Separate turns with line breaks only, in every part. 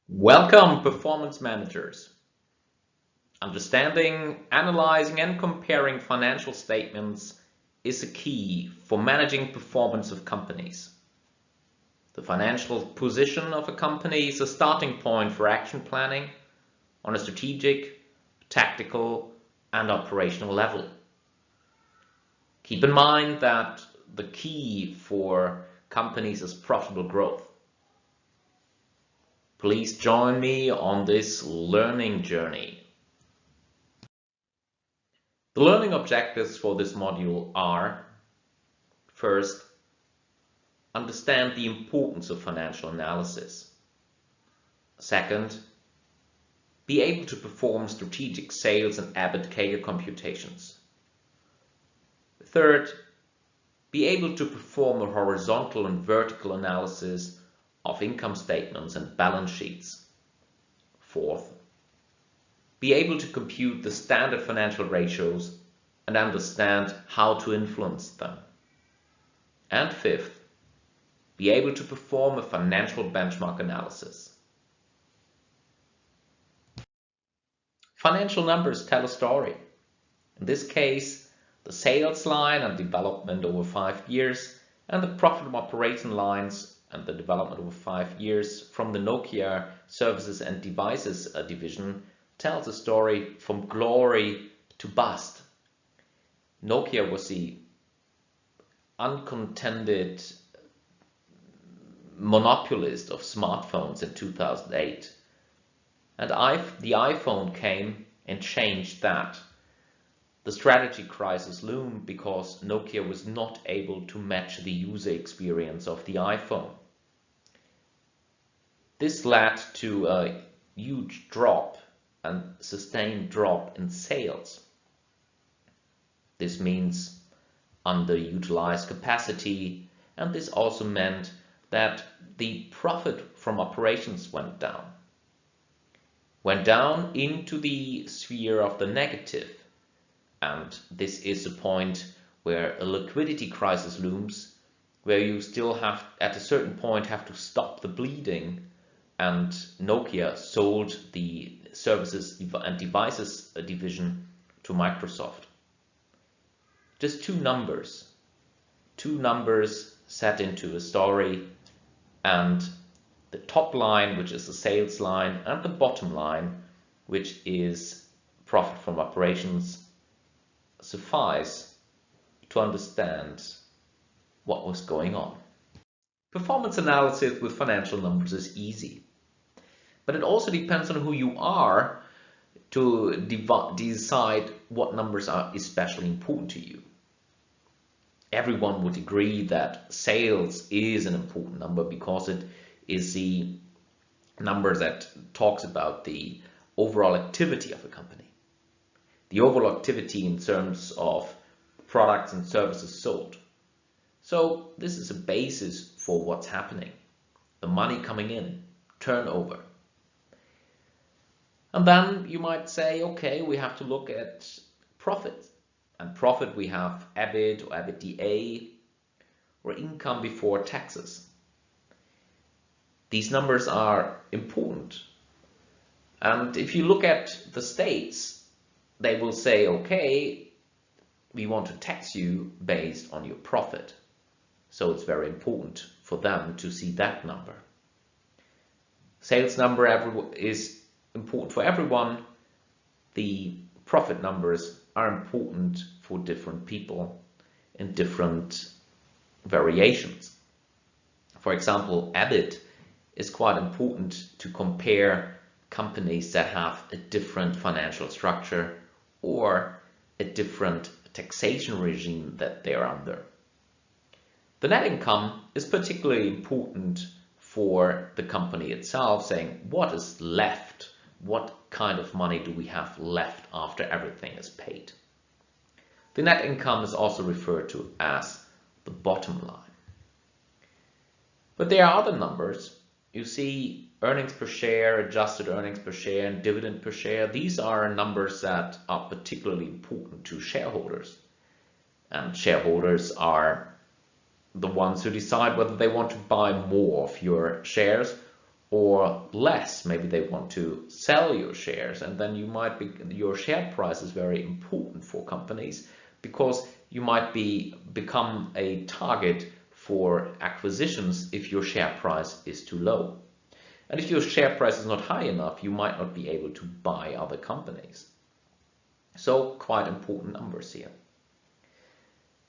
Welcome, performance managers. Understanding, analyzing, and comparing financial statements is a key for managing performance of companies. The financial position of a company is a starting point for action planning on a strategic, tactical, and operational level. Keep in mind that the key for companies is profitable growth. Please join me on this learning journey. The learning objectives for this module are: first, understand the importance of financial analysis. Second, be able to perform strategic sales and EBIT CAGR computations. Third, be able to perform a horizontal and vertical analysis of income statements and balance sheets. Fourth, be able to compute the standard financial ratios and understand how to influence them. And fifth, be able to perform a financial benchmark analysis. Financial numbers tell a story. In this case, the sales line and development over 5 years, and the profit from operation lines and the development over 5 years from the Nokia Services and Devices division tells a story from glory to bust. Nokia was the uncontended monopolist of smartphones in 2008. And the iPhone came and changed that. The strategy crisis loomed because Nokia was not able to match the user experience of the iPhone. This led to a huge drop and sustained drop in sales. This means underutilized capacity, and this also meant that the profit from operations went down into the sphere of the negative. And this is a point where a liquidity crisis looms, where you still have, at a certain point, have to stop the bleeding. And Nokia sold the Services and Devices division to Microsoft. Just two numbers set into a story, and the top line, which is the sales line, and the bottom line, which is profit from operations, suffice to understand what was going on. Performance analysis with financial numbers is easy, but it also depends on who you are to decide what numbers are especially important to you. Everyone would agree that sales is an important number because it is the number that talks about the overall activity of a company. The overall activity in terms of products and services sold. So this is a basis for what's happening. The money coming in, turnover. And then you might say, okay, we have to look at profit. And profit, we have EBIT or EBITDA or income before taxes. These numbers are important. And if you look at the states, they will say, okay, we want to tax you based on your profit. So it's very important for them to see that number. Sales number is important for everyone. The profit numbers are important for different people in different variations. For example, EBIT is quite important to compare companies that have a different financial structure or a different taxation regime that they're under. The net income is particularly important for the company itself, saying what is left, what kind of money do we have left after everything is paid. The net income is also referred to as the bottom line. But there are other numbers. You see earnings per share, adjusted earnings per share, and dividend per share. These are numbers that are particularly important to shareholders. And shareholders are the ones who decide whether they want to buy more of your shares or less. Maybe they want to sell your shares, and then your share price is very important for companies, because you might become a target for acquisitions if your share price is too low. And if your share price is not high enough, you might not be able to buy other companies. So quite important numbers here.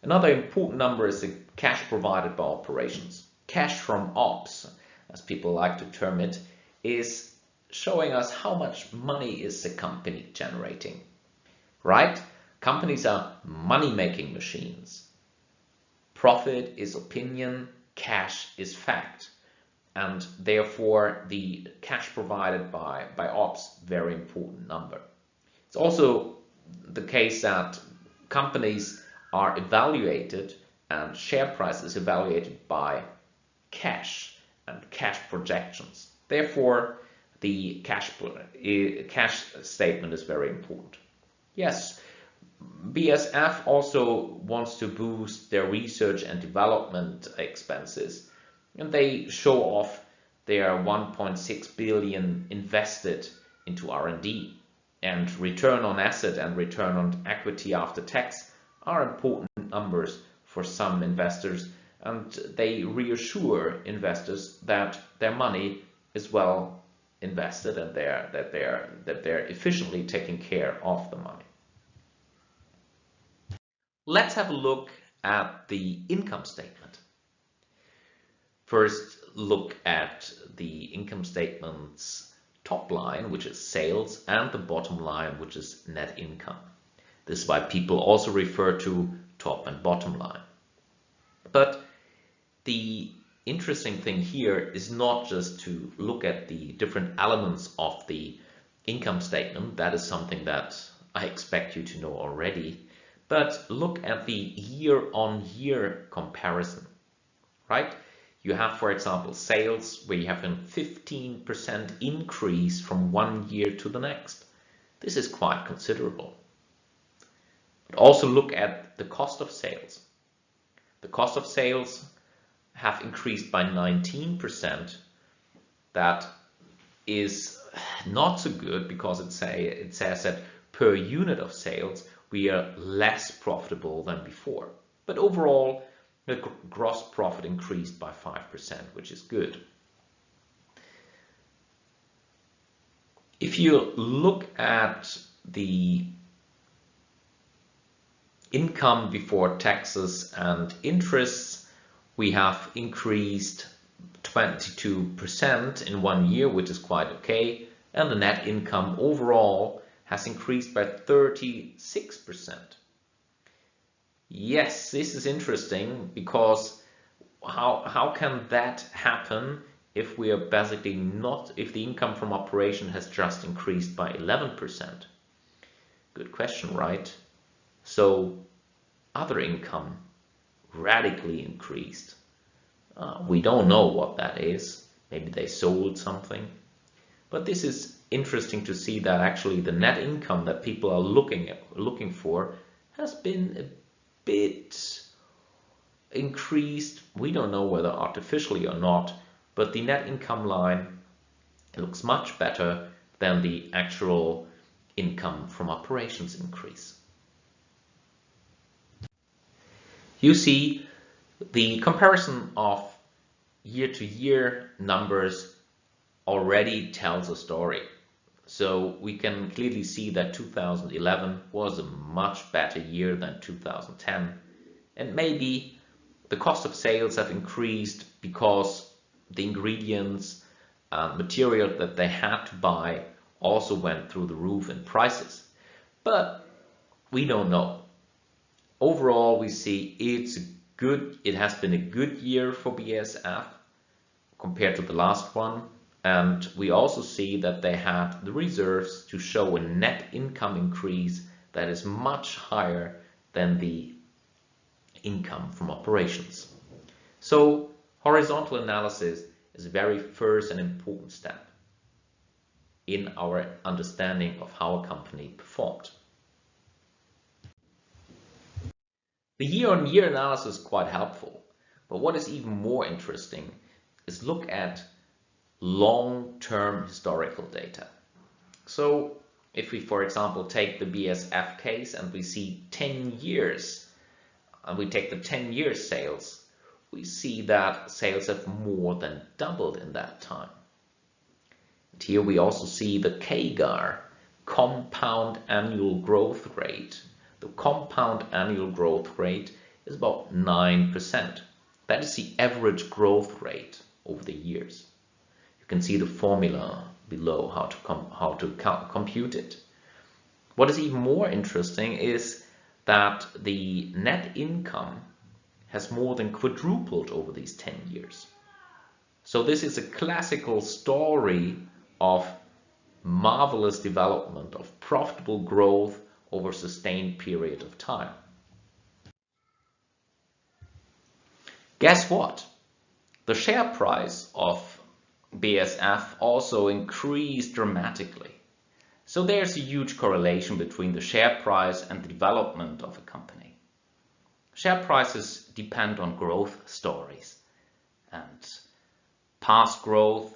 Another important number is the cash provided by operations. Cash from ops, as people like to term it, is showing us how much money is the company generating, right? Companies are money-making machines. Profit is opinion, cash is fact. And therefore, the cash provided by ops, very important number. It's also the case that companies are evaluated and share price is evaluated by cash and cash projections. Therefore, the cash statement is very important. Yes, BASF also wants to boost their research and development expenses, and they show off their 1.6 billion invested into R&D, and return on asset and return on equity after tax are important numbers for some investors, and they reassure investors that their money is well invested and that they're efficiently taking care of the money. Let's have a look at the income statement. First, look at the income statement's top line, which is sales, and the bottom line, which is net income. This is why people also refer to top and bottom line. But the interesting thing here is not just to look at the different elements of the income statement. That is something that I expect you to know already. But look at the year-on-year comparison, right? You have, for example, sales where you have a 15% increase from one year to the next. This is quite considerable. But also look at the cost of sales. The cost of sales have increased by 19%. That is not so good, because it says that per unit of sales we are less profitable than before. But overall, the gross profit increased by 5%, which is good. If you look at the income before taxes and interests, we have increased 22% in 1 year, which is quite okay, and the net income overall has increased by 36%. Yes, this is interesting, because how can that happen if we are basically not, if the income from operation has just increased by 11%? Good question, right? So other income radically increased. We don't know what that is. Maybe they sold something. But this is interesting to see that actually the net income that people are looking for has been a bit increased. We don't know whether artificially or not, but the net income line looks much better than the actual income from operations increase. You see, the comparison of year-to-year numbers already tells a story. So we can clearly see that 2011 was a much better year than 2010. And maybe the cost of sales have increased because the ingredients and material that they had to buy also went through the roof in prices. But we don't know. Overall, we see it has been a good year for BASF compared to the last one. And we also see that they had the reserves to show a net income increase that is much higher than the income from operations. So horizontal analysis is a very first and important step in our understanding of how a company performed. The year-on-year analysis is quite helpful, but what is even more interesting is look at long-term historical data. So if we, for example, take the BASF case and we see 10 years, and we take the 10-year sales, we see that sales have more than doubled in that time. And here we also see the CAGR, compound annual growth rate. The compound annual growth rate is about 9%. That is the average growth rate over the years. You can see the formula below how to compute it. What is even more interesting is that the net income has more than quadrupled over these 10 years. So this is a classical story of marvelous development, of profitable growth over a sustained period of time. Guess what? The share price of BASF also increased dramatically. So there's a huge correlation between the share price and the development of a company. Share prices depend on growth stories, and past growth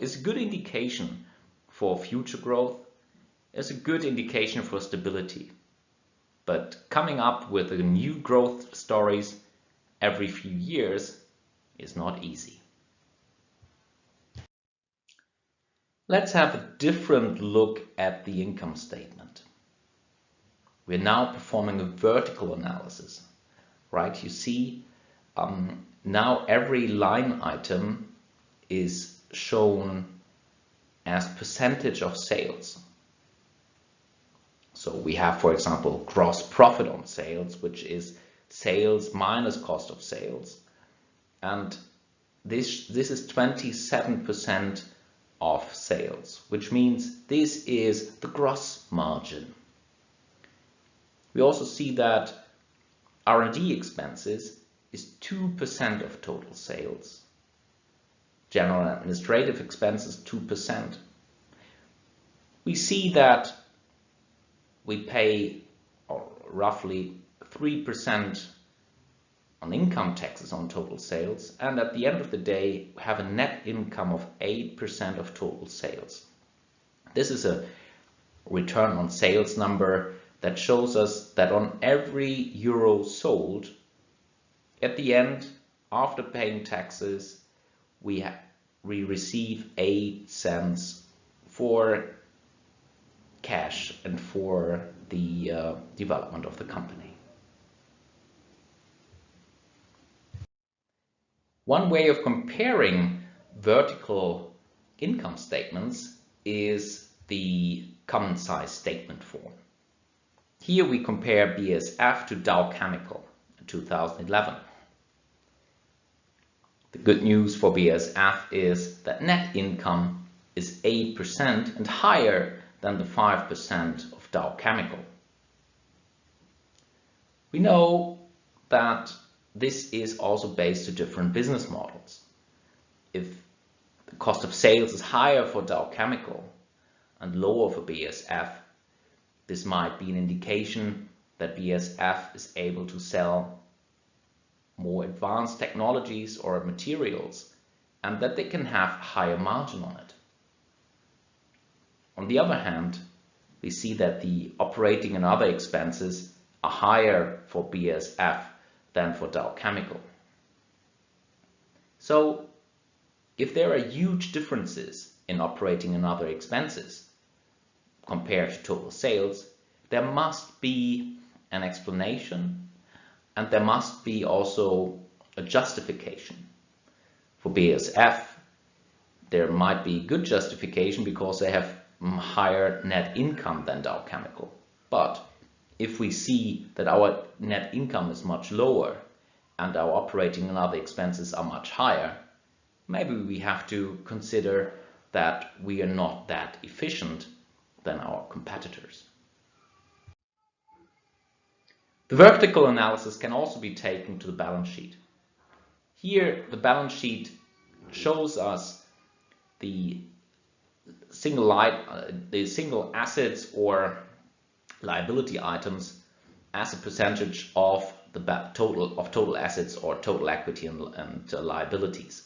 is a good indication for future growth. It's a good indication for stability. But coming up with new growth stories every few years is not easy. Let's have a different look at the income statement. We're now performing a vertical analysis, right? You see, now every line item is shown as percentage of sales. So we have, for example, gross profit on sales, which is sales minus cost of sales. And this is 27% of sales, which means this is the gross margin. We also see that R&D expenses is 2% of total sales. General and administrative expenses, 2%. We see that we pay roughly 3% on income taxes on total sales, and at the end of the day we have a net income of 8% of total sales. This is a return on sales number that shows us that on every euro sold, at the end, after paying taxes, we receive 8 cents for cash and for the development of the company. One way of comparing vertical income statements is the common size statement form. Here we compare BASF to Dow Chemical in 2011. The good news for BASF is that net income is 8% and higher than the 5% of Dow Chemical. We know that this is also based on different business models. If the cost of sales is higher for Dow Chemical and lower for BASF, this might be an indication that BASF is able to sell more advanced technologies or materials and that they can have higher margin on it. On the other hand, we see that the operating and other expenses are higher for BASF than for Dow Chemical. So if there are huge differences in operating and other expenses compared to total sales, there must be an explanation and there must be also a justification. For BASF, there might be good justification because they have higher net income than Dow Chemical. But if we see that our net income is much lower and our operating and other expenses are much higher, maybe we have to consider that we are not that efficient than our competitors. The vertical analysis can also be taken to the balance sheet. Here the balance sheet shows us the single assets or liability items as a percentage of total assets or total equity and liabilities.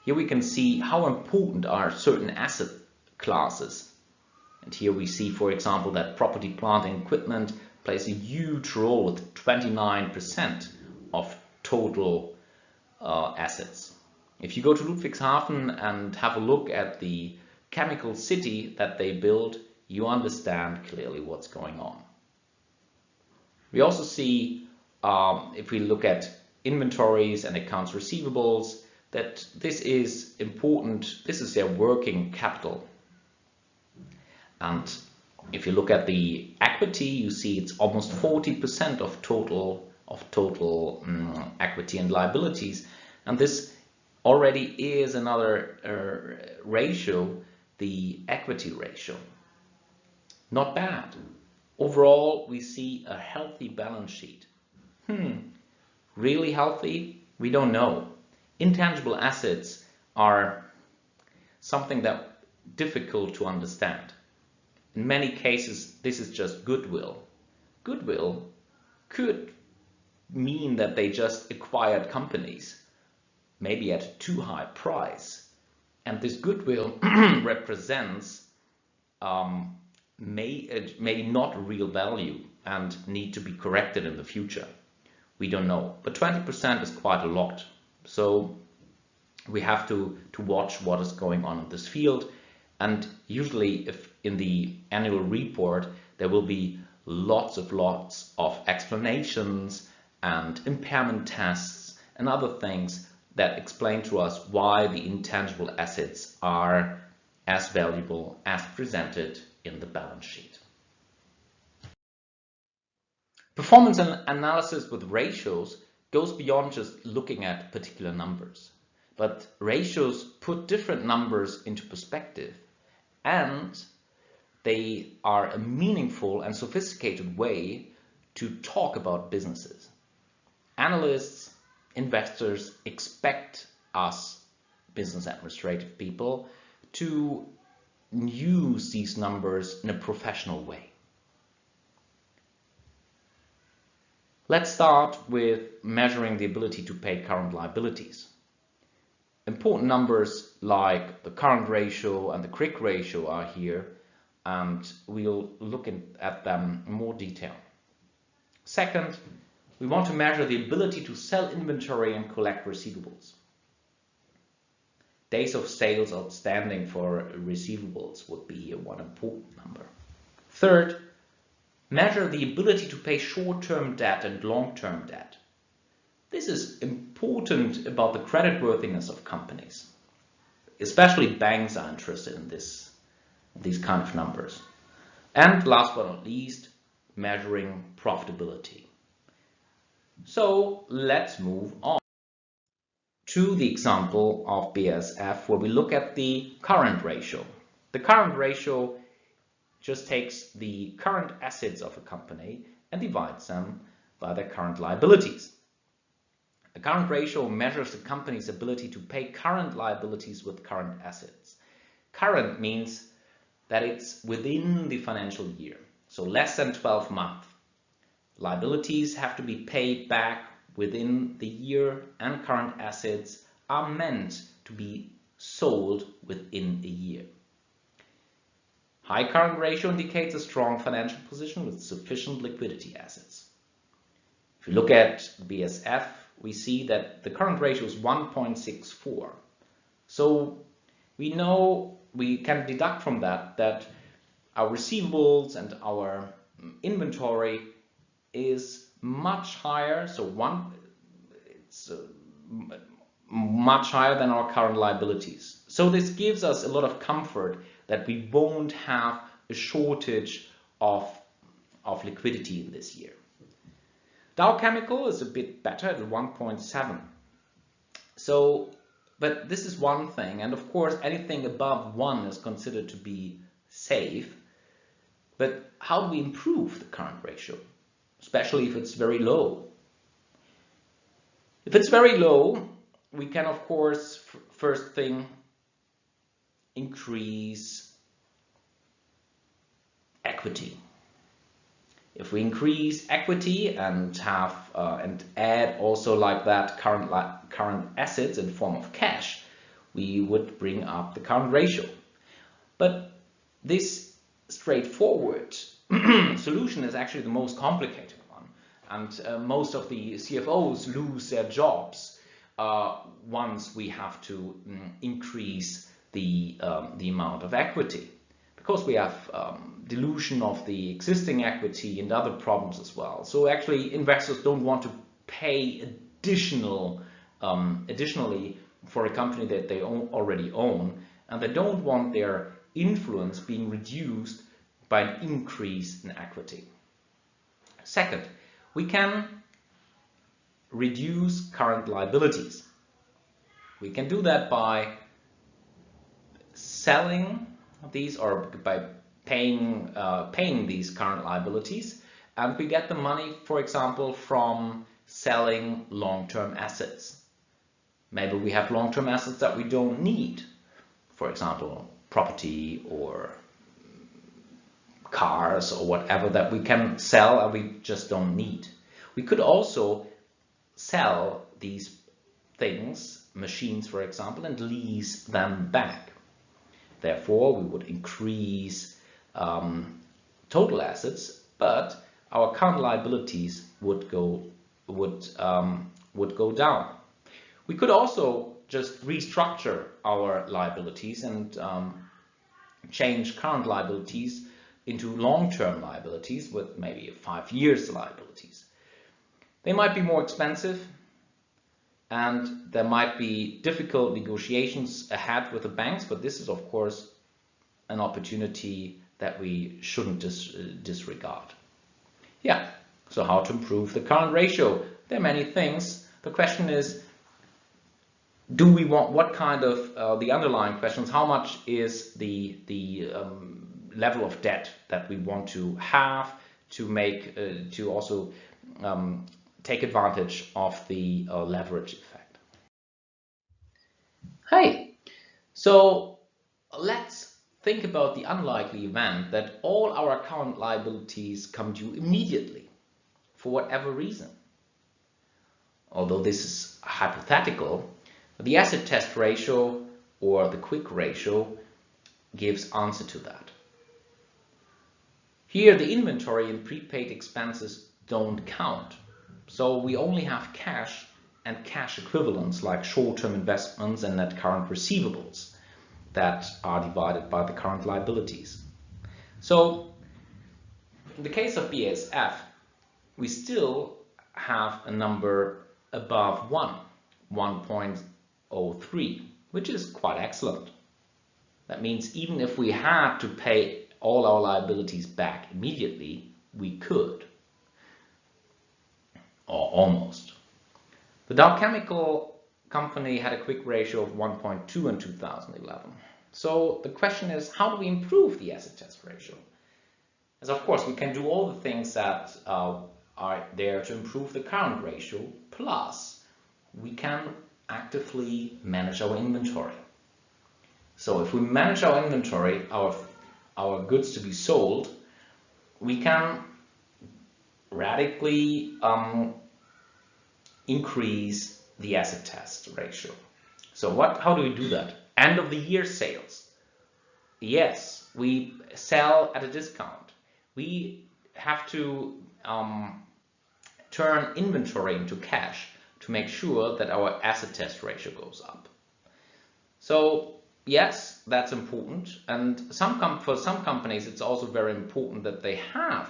Here we can see how important are certain asset classes. And here we see, for example, that property, plant and equipment plays a huge role with 29% of total assets. If you go to Ludwigshafen and have a look at the chemical city that they built, you understand clearly what's going on. We also see, if we look at inventories and accounts receivables, that this is important. This is their working capital. And if you look at the equity, you see it's almost 40% of total equity and liabilities. And this already is another ratio, the equity ratio. Not bad. Overall, we see a healthy balance sheet. Really healthy? We don't know. Intangible assets are something that difficult to understand. In many cases, this is just goodwill. Goodwill could mean that they just acquired companies, maybe at a too high price. And this goodwill represents maybe not real value and need to be corrected in the future. We don't know. But 20% is quite a lot. So we have to watch what is going on in this field. And usually if in the annual report, there will be lots of explanations and impairment tests and other things that explain to us why the intangible assets are as valuable as presented in the balance sheet. Performance analysis with ratios goes beyond just looking at particular numbers, but ratios put different numbers into perspective, and they are a meaningful and sophisticated way to talk about businesses. Analysts, investors expect us, business administrative people, to use these numbers in a professional way. Let's start with measuring the ability to pay current liabilities. Important numbers like the current ratio and the quick ratio are here, and we'll look at them in more detail. Second, we want to measure the ability to sell inventory and collect receivables. Days of sales outstanding for receivables would be one important number. Third, measure the ability to pay short-term debt and long-term debt. This is important about the creditworthiness of companies. Especially banks are interested in these kind of numbers. And last but not least, measuring profitability. So let's move on to the example of BASF, where we look at the current ratio. The current ratio just takes the current assets of a company and divides them by their current liabilities. The current ratio measures the company's ability to pay current liabilities with current assets. Current means that it's within the financial year, so less than 12 months. Liabilities have to be paid back within the year, and current assets are meant to be sold within a year. High current ratio indicates a strong financial position with sufficient liquidity assets. If you look at BASF, we see that the current ratio is 1.64. So we know, we can deduct from that our receivables and our inventory is much higher, it's much higher than our current liabilities. So this gives us a lot of comfort that we won't have a shortage of liquidity in this year. Dow Chemical is a bit better at 1.7. So, but this is one thing, and of course anything above 1 is considered to be safe. But how do we improve the current ratio, especially if it's very low? If it's very low, we can of course first thing increase equity. If we increase equity and have and add also like that current assets in form of cash, we would bring up the current ratio. But this straightforward solution is actually the most complicated one, and most of the CFOs lose their jobs once we have to increase the amount of equity, because we have dilution of the existing equity and other problems as well. So actually investors don't want to pay additionally for a company that they already own, and they don't want their influence being reduced by an increase in equity. Second, we can reduce current liabilities. We can do that by selling these or by paying these current liabilities, and we get the money, for example, from selling long-term assets. Maybe we have long-term assets that we don't need, for example, property or cars or whatever that we can sell and we just don't need. We could also sell these things, machines for example, and lease them back. Therefore, we would increase total assets, but our current liabilities would go down. We could also just restructure our liabilities and change current liabilities into long-term liabilities with maybe 5 years liabilities. They might be more expensive, and there might be difficult negotiations ahead with the banks, but this is of course an opportunity that we shouldn't disregard. Yeah, so how to improve the current ratio? There are many things. The question is, do we want, what kind of the underlying questions, how much is the level of debt that we want to have to make to also take advantage of the leverage effect. Hi, so let's think about the unlikely event that all our current liabilities come due immediately for whatever reason. Although this is hypothetical, the asset test ratio or the quick ratio gives answer to that. Here the inventory and prepaid expenses don't count. So we only have cash and cash equivalents like short-term investments and net current receivables that are divided by the current liabilities. So in the case of BASF, we still have a number above 1.03, which is quite excellent. That means even if we had to pay all our liabilities back immediately, we could. Or almost. The Dow Chemical Company had a quick ratio of 1.2 in 2011. So the question is, how do we improve the asset test ratio? As of course we can do all the things that are there to improve the current ratio, plus we can actively manage our inventory. So if we manage our inventory, our goods to be sold, we can radically increase the asset test ratio. So how do we do that? End of the year sales. Yes, we sell at a discount. We have to turn inventory into cash to make sure that our asset test ratio goes up. So yes, that's important, and for some companies it's also very important that they have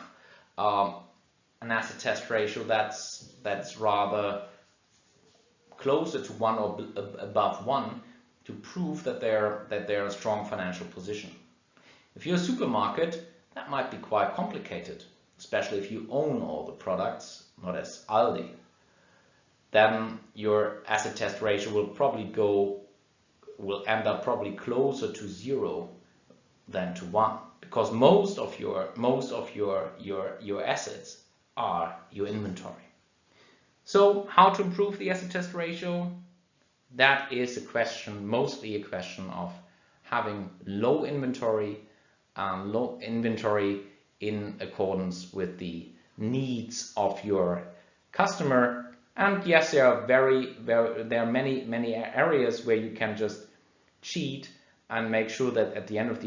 an asset test ratio that's rather closer to 1 or above 1 to prove that they're a strong financial position. If you're a supermarket, that might be quite complicated, especially if you own all the products, not as Aldi. Then your asset test ratio will end up probably closer to 0 than to 1, because most of your assets are your inventory. So how to improve the asset test ratio? That is mostly a question of having low inventory in accordance with the needs of your customer. And yes, there are many areas where you can just cheat and make sure that at the end of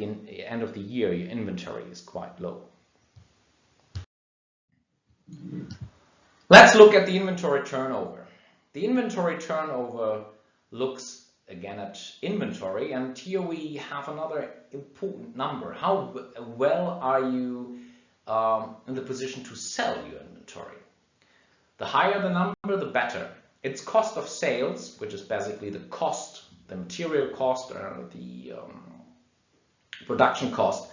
the year your inventory is quite low. Let's look at the inventory turnover. The inventory turnover looks again at inventory, and here we have another important number. How well are you in the position to sell your inventory? The higher the number, the better. It's cost of sales, which is basically the cost, the material cost, or the production cost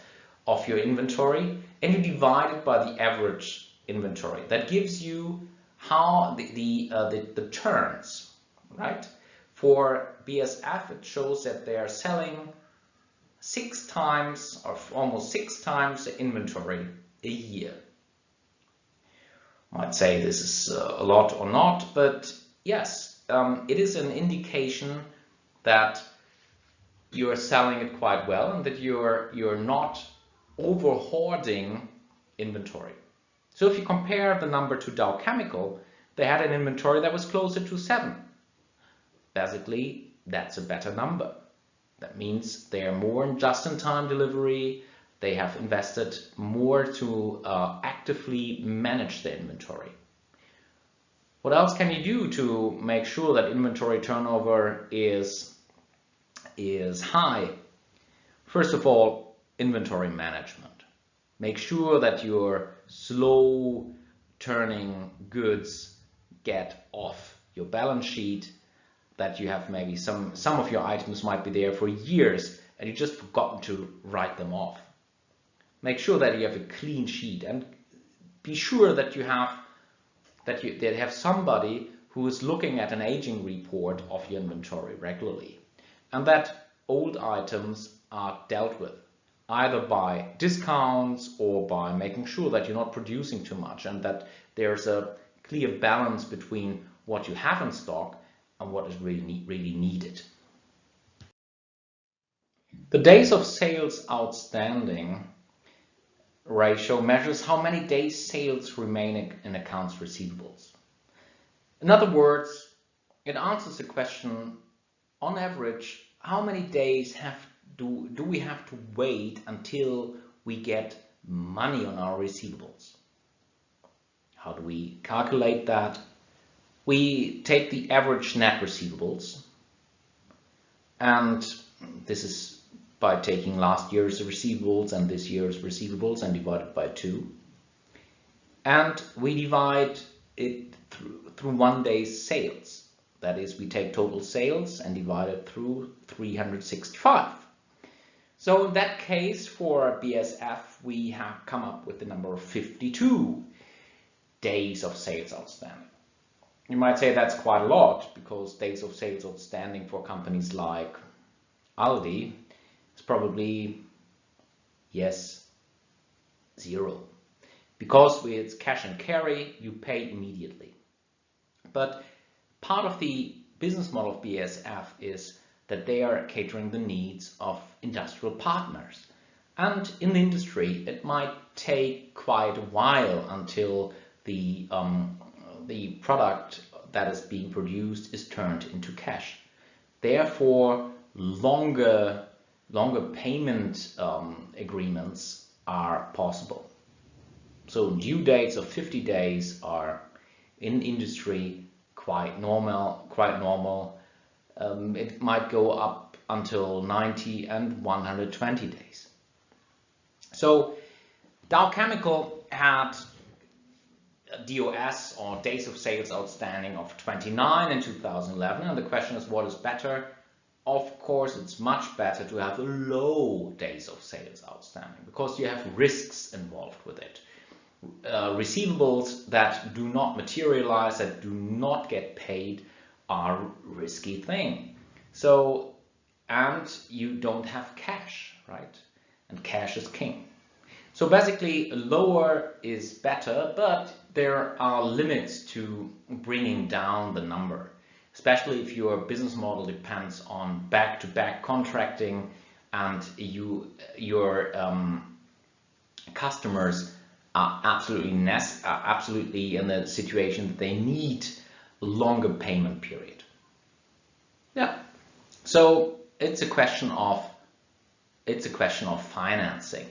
of your inventory, and you divide it by the average inventory. That gives you how the turns, right? For BASF, it shows that they are selling 6 times or almost 6 times the inventory a year. Might say this is a lot or not, but yes, it is an indication that you are selling it quite well and that you're not over hoarding inventory. So if you compare the number to Dow Chemical, they had an inventory that was closer to 7. Basically, that's a better number. That means they are more in just-in-time delivery. They have invested more to actively manage their inventory. What else can you do to make sure that inventory turnover is high? First of all, inventory management. Make sure that your slow turning goods get off your balance sheet, that you have maybe some of your items might be there for years and you just forgotten to write them off. Make sure that you have a clean sheet, and be sure that you have somebody who is looking at an aging report of your inventory regularly, and that old items are dealt with either by discounts or by making sure that you're not producing too much and that there's a clear balance between what you have in stock and what is really needed. The days of sales outstanding ratio measures how many days sales remain in accounts receivables. In other words, it answers the question, on average, how many days do we have to wait until we get money on our receivables? How do we calculate that? We take the average net receivables, and this is by taking last year's receivables and this year's receivables and divide it by 2. And we divide it through 1 day's sales. That is, we take total sales and divide it through 365. So in that case, for BASF, we have come up with the number of 52 days of sales outstanding. You might say that's quite a lot, because days of sales outstanding for companies like Aldi is probably, yes, 0. Because with cash and carry, you pay immediately. But part of the business model of BASF is that they are catering the needs of industrial partners. And in the industry, it might take quite a while until the product that is being produced is turned into cash. Therefore, longer payment agreements are possible. So due dates of 50 days are in industry quite normal. It might go up until 90 and 120 days. So Dow Chemical had DOS, or days of sales outstanding, of 29 in 2011, and the question is, what is better? Of course, it's much better to have a low days of sales outstanding, because you have risks involved with it. Receivables that do not materialize, that do not get paid, are a risky thing. So, and you don't have cash, right? And cash is king. So basically, lower is better, but there are limits to bringing down the number, especially if your business model depends on back-to-back contracting and your customers
are absolutely in a situation that they need a longer payment period. Yeah. So it's a question of financing.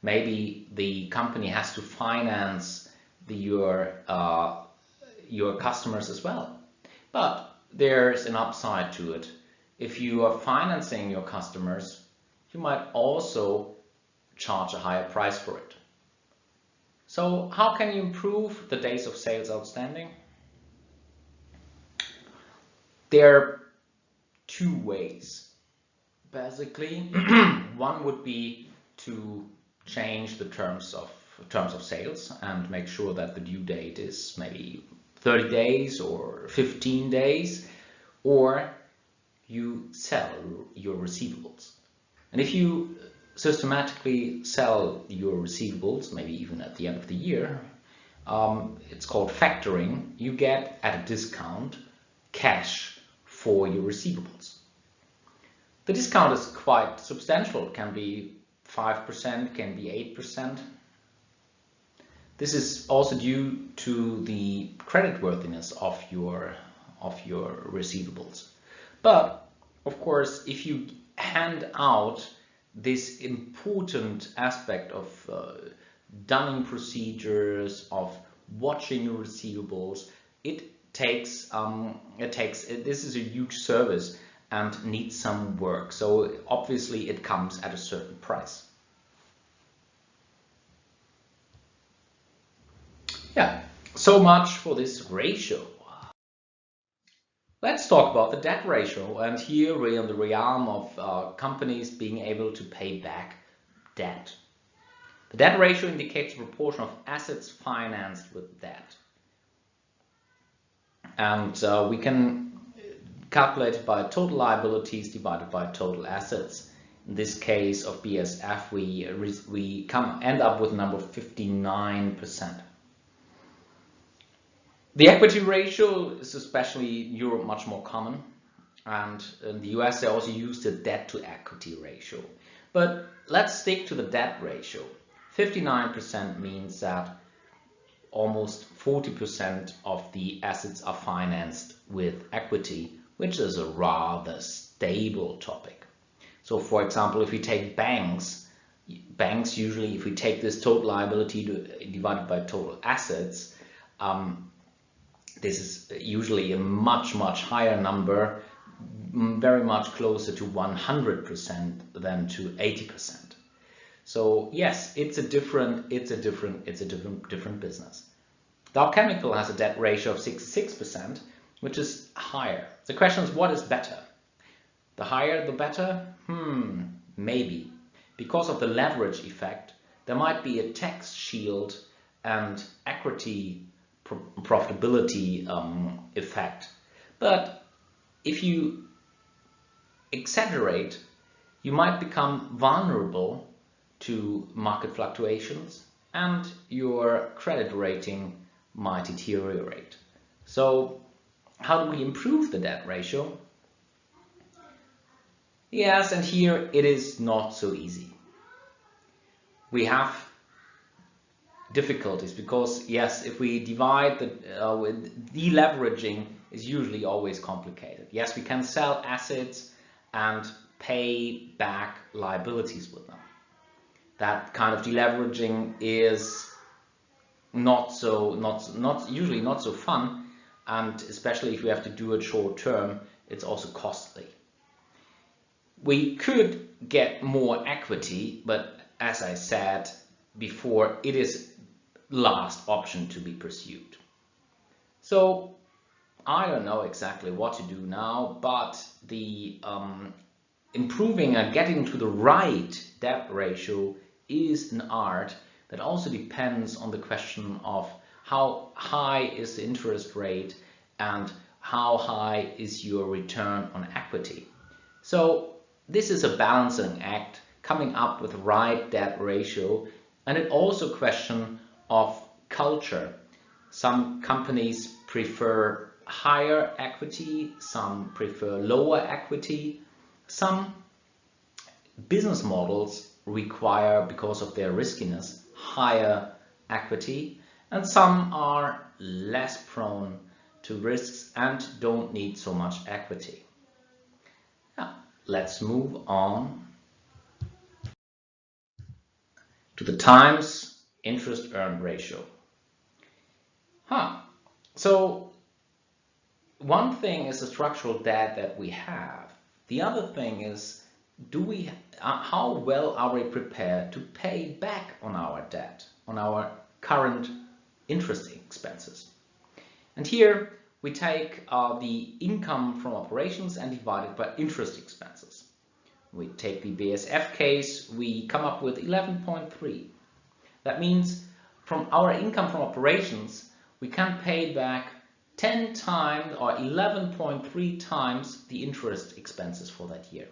Maybe the company has to finance your customers as well. But there's an upside to it. If you are financing your customers, you might also charge a higher price for it. So how can you improve the days of sales outstanding? There are two ways. Basically, one would be to change the terms of sales and make sure that the due date is maybe 30 days or 15 days, or you sell your receivables. And if you systematically sell your receivables, maybe even at the end of the year, it's called factoring, you get at a discount cash for your receivables. The discount is quite substantial. It can be 5%, can be 8%. This is also due to the creditworthiness of your receivables. But of course, if you hand out this important aspect of dunning procedures, of watching your receivables, this is a huge service and needs some work. So obviously it comes at a certain price. Yeah, so much for this ratio. Let's talk about the debt ratio, and here we're in the realm of companies being able to pay back debt. The debt ratio indicates the proportion of assets financed with debt. And we can calculate it by total liabilities divided by total assets. In this case of BASF, we end up with a number of 59%. The equity ratio is, especially in Europe, much more common, and in the US they also use the debt to equity ratio. But let's stick to the debt ratio. 59% means that almost 40% of the assets are financed with equity, which is a rather stable topic. So for example, if we take banks usually, if we take this total liability divided by total assets, this is usually a much higher number, very much closer to 100% than to 80%. So yes, it's a different business. Dow Chemical has a debt ratio of 66%, which is higher. The question is, what is better? The higher the better? Maybe. Because of the leverage effect, there might be a tax shield and equity profitability effect. But if you exaggerate, you might become vulnerable to market fluctuations and your credit rating might deteriorate. So how do we improve the debt ratio? Yes, and here it is not so easy. We have difficulties because, yes, if we divide deleveraging is usually always complicated. Yes, we can sell assets and pay back liabilities with them. That kind of deleveraging is usually not so fun, and especially if we have to do it short term, it's also costly. We could get more equity, but as I said before, it is last option to be pursued. So I don't know exactly what to do now, but the improving and getting to the right debt ratio is an art that also depends on the question of how high is the interest rate and how high is your return on equity. So this is a balancing act, coming up with the right debt ratio, and it also a question of culture. Some companies prefer higher equity, some prefer lower equity. Some business models require, because of their riskiness, higher equity, and some are less prone to risks and don't need so much equity. Now, let's move on to the times interest earned ratio. So one thing is the structural debt that we have. The other thing is, how well are we prepared to pay back on our debt, on our current interest expenses? And here we take the income from operations and divide it by interest expenses. We take the BASF case, we come up with 11.3. That means from our income from operations, we can pay back 10 times or 11.3 times the interest expenses for that year.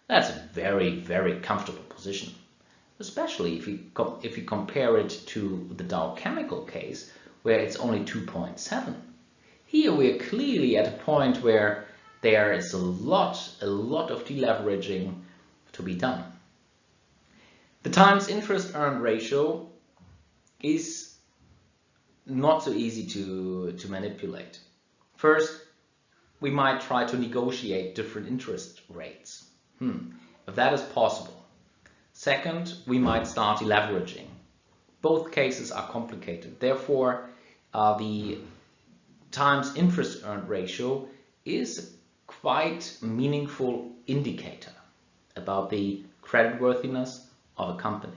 That's a very, very comfortable position, especially if you compare it to the Dow Chemical case, where it's only 2.7. Here we are clearly at a point where there is a lot of deleveraging to be done. The times interest earned ratio is not so easy to manipulate. First, we might try to negotiate different interest rates, if that is possible. Second, we might start deleveraging. Both cases are complicated. Therefore, the times interest earned ratio is quite a meaningful indicator about the creditworthiness of a company.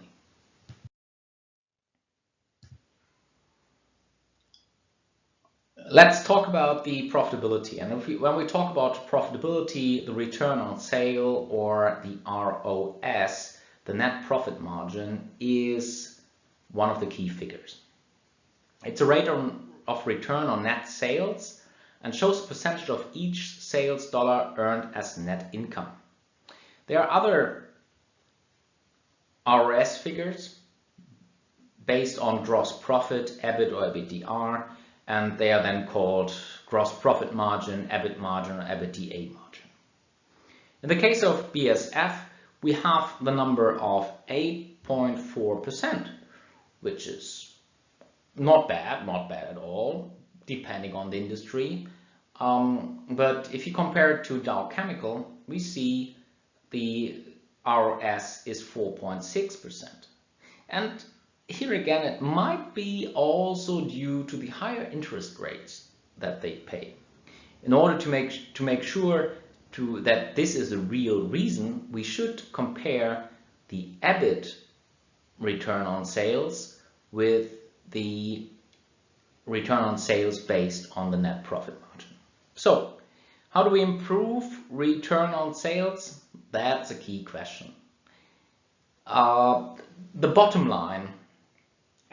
Let's talk about the profitability. And when we talk about profitability, the return on sale or the ROS, the net profit margin, is one of the key figures. It's a rate of return on net sales and shows the percentage of each sales dollar earned as net income. There are other ROS figures based on gross profit, EBIT or EBITDR, and they are then called gross profit margin, EBIT margin, or EBITDA margin. In the case of BASF, we have the number of 8.4%, which is not bad at all, depending on the industry. But if you compare it to Dow Chemical, we see the ROS is 4.6%. And here again, it might be also due to the higher interest rates that they pay. In order to make sure that this is a real reason, we should compare the EBIT return on sales with the return on sales based on the net profit margin. So, how do we improve return on sales? That's a key question. The bottom line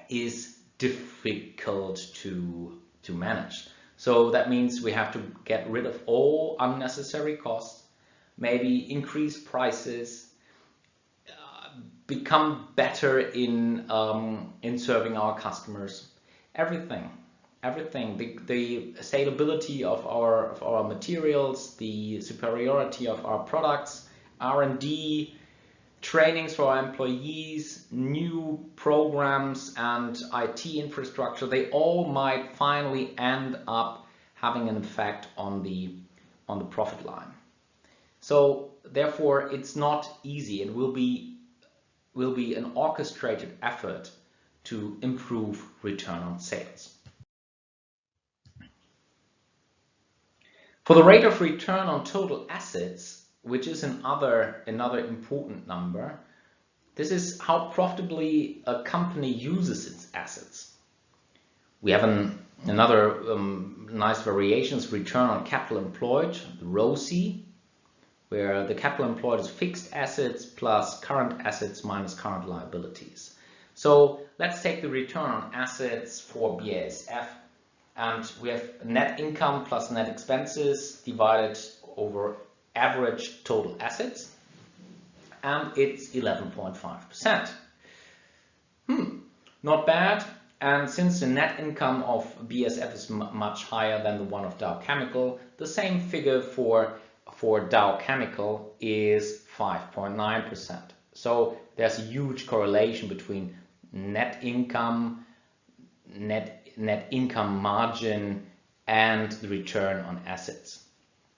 is difficult to manage. So that means we have to get rid of all unnecessary costs, maybe increase prices, become better in serving our customers. Everything. The salability of our materials, the superiority of our products, R&D, trainings for our employees, new programs and IT infrastructure, they all might finally end up having an effect on the profit line. So therefore it's not easy. It will be an orchestrated effort to improve return on sales. For the rate of return on total assets, which is another important number, this is how profitably a company uses its assets. We have another nice variations, return on capital employed, the ROCE, where the capital employed is fixed assets plus current assets minus current liabilities. So let's take the return on assets for BASF, and we have net income plus net expenses divided over average total assets, and it's 11.5%. Not bad. And since the net income of BASF is much higher than the one of Dow Chemical, the same figure for Dow Chemical is 5.9%. So there's a huge correlation between net income, net income margin, and the return on assets.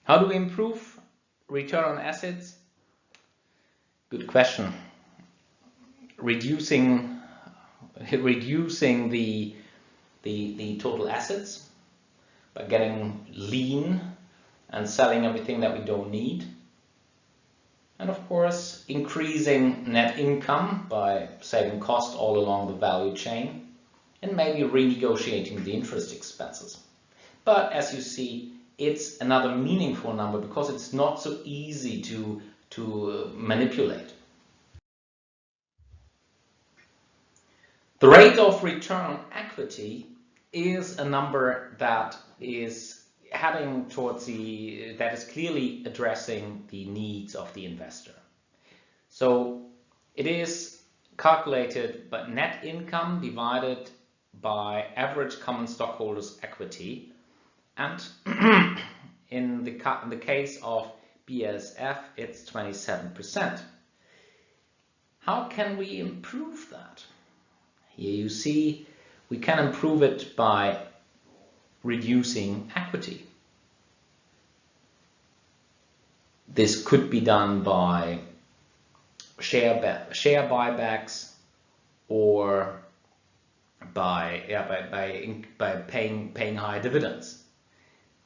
How do we improve return on assets? Good question. Reducing the total assets by getting lean and selling everything that we don't need. And of course, increasing net income by saving cost all along the value chain and maybe renegotiating the interest expenses. But as you see, it's another meaningful number because it's not so easy to manipulate. The rate of return on equity is a number that is heading towards that is clearly addressing the needs of the investor. So it is calculated by net income divided by average common stockholders' equity, and in the case of BASF, it's 27%. How can we improve that? Here you see we can improve it by reducing equity. This could be done by share buybacks or by paying higher dividends.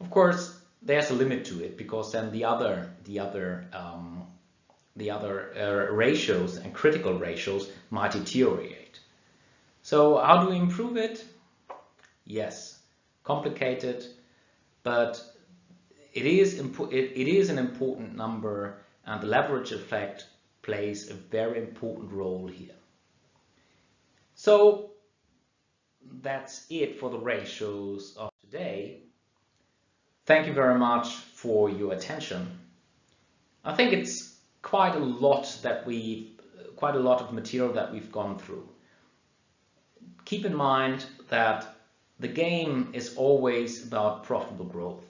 Of course, there's a limit to it because then the other ratios and critical ratios might deteriorate. So how do we improve it? Yes, complicated, but it is an important number, and the leverage effect plays a very important role here. So that's it for the ratios of today. Thank you very much for your attention. I think it's quite a lot of material that we've gone through. Keep in mind that the game is always about profitable growth,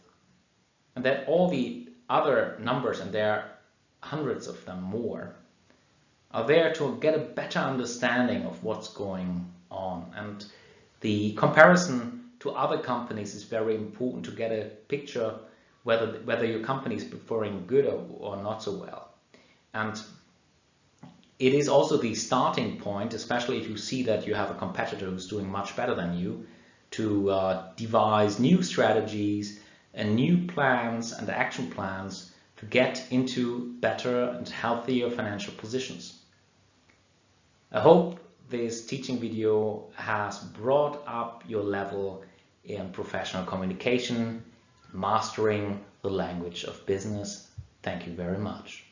and that all the other numbers, and there are hundreds of them more, are there to get a better understanding of what's going on. And the comparison to other companies is very important to get a picture whether your company is performing good or not so well. And it is also the starting point, especially if you see that you have a competitor who's doing much better than you, to devise new strategies and new plans and action plans to get into better and healthier financial positions. I hope this teaching video has brought up your level in professional communication, mastering the language of business. Thank you very much.